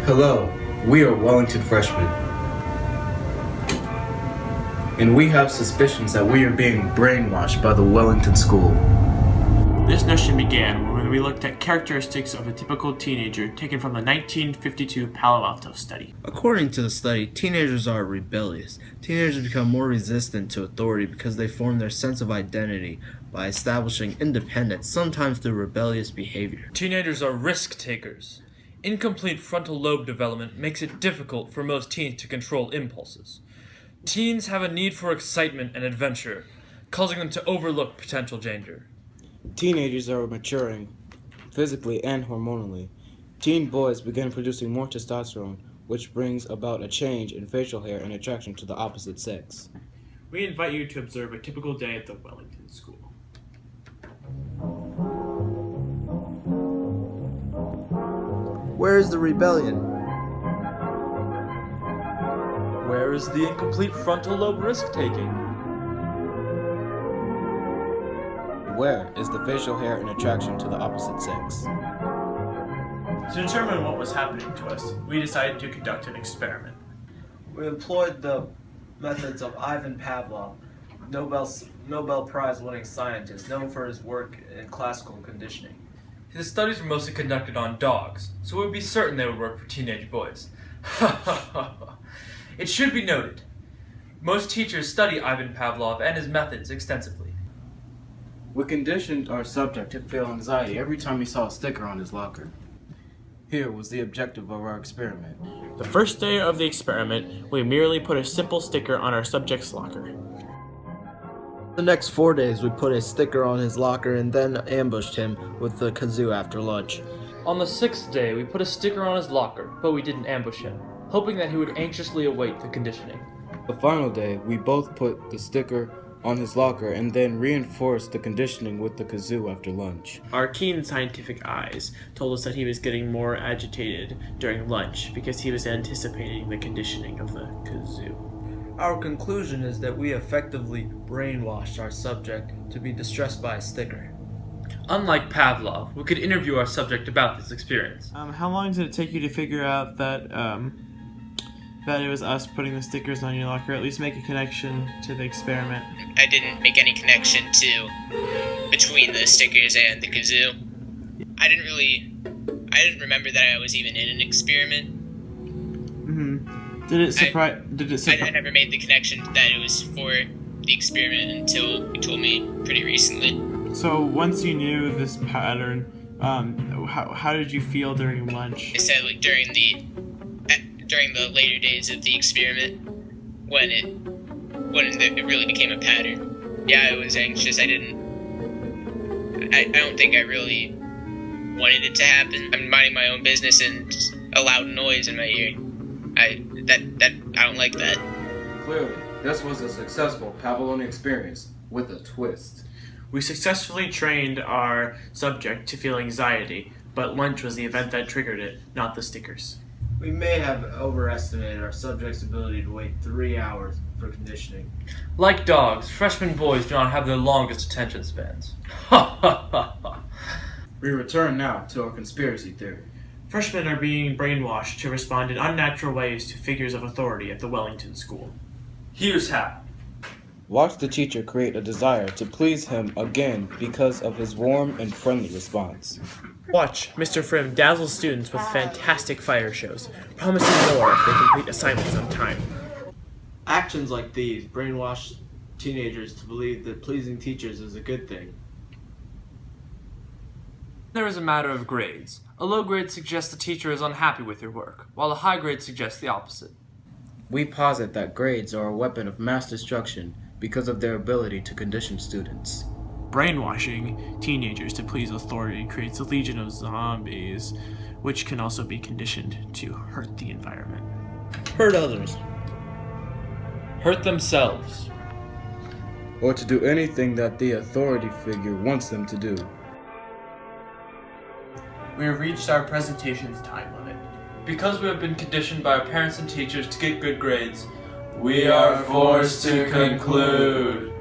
Hello, we are Wellington freshmen, and we have suspicions that we are being brainwashed by the Wellington School. This notion began when we looked at characteristics of a typical teenager taken from the 1952 Pavlov study. According to the study, teenagers are rebellious. Teenagers become more resistant to authority because they form their sense of identity by establishing independence, sometimes through rebellious behavior. Teenagers are risk takers. Incomplete frontal lobe development makes it difficult for most teens to control impulses. Teens have a need for excitement and adventure, causing them to overlook potential danger. Teenagers are maturing, physically and hormonally. Teen boys begin producing more testosterone, which brings about a change in facial hair and attraction to the opposite sex. We invite you to observe a typical day at the Wellington School. Where is the rebellion? Where is the incomplete frontal lobe risk taking? Where is the facial hair and attraction to the opposite sex? To determine what was happening to us, we decided to conduct an experiment. We employed the methods of Ivan Pavlov, Nobel Prize winning scientist known for his work in classical conditioning. His studies were mostly conducted on dogs, so we would be certain they would work for teenage boys. It should be noted, most teachers study Ivan Pavlov and his methods extensively. We conditioned our subject to feel anxiety every time he saw a sticker on his locker. Here was the objective of our experiment. The first day of the experiment, we merely put a simple sticker on our subject's locker. The next 4 days, we put a sticker on his locker and then ambushed him with the kazoo after lunch. On the 6th day, we put a sticker on his locker, but we didn't ambush him, hoping that he would anxiously await the conditioning. The final day, we both put the sticker on his locker and then reinforced the conditioning with the kazoo after lunch. Our keen scientific eyes told us that he was getting more agitated during lunch because he was anticipating the conditioning of the kazoo. Our conclusion is that we effectively brainwashed our subject to be distressed by a sticker. Unlike Pavlov, we could interview our subject about this experience. How long did it take you to figure out that that it was us putting the stickers on your locker? At least make a connection to the experiment. I didn't make any connection between the stickers and the kazoo. I didn't remember that I was even in an experiment. Did it surprise? I never made the connection that it was for the experiment until you told me pretty recently. So once you knew this pattern, how did you feel during lunch? I said during the later days of the experiment, when it really became a pattern. Yeah, I was anxious. I don't think I really wanted it to happen. I'm minding my own business and just a loud noise in my ear. I don't like that. Clearly, this was a successful Pavlovian experience with a twist. We successfully trained our subject to feel anxiety, but lunch was the event that triggered it, not the stickers. We may have overestimated our subject's ability to wait 3 hours for conditioning. Like dogs, freshman boys do not have their longest attention spans. We return now to our conspiracy theory. Freshmen are being brainwashed to respond in unnatural ways to figures of authority at the Wellington School. Here's how. Watch the teacher create a desire to please him again because of his warm and friendly response. Watch Mr. Frim dazzle students with fantastic fire shows, promising more if they complete assignments on time. Actions like these brainwash teenagers to believe that pleasing teachers is a good thing. There is a matter of grades. A low grade suggests the teacher is unhappy with your work, while a high grade suggests the opposite. We posit that grades are a weapon of mass destruction because of their ability to condition students. Brainwashing teenagers to please authority creates a legion of zombies, which can also be conditioned to hurt the environment. Hurt others. Hurt themselves. Or to do anything that the authority figure wants them to do. We have reached our presentation's time limit. Because we have been conditioned by our parents and teachers to get good grades, we are forced to conclude.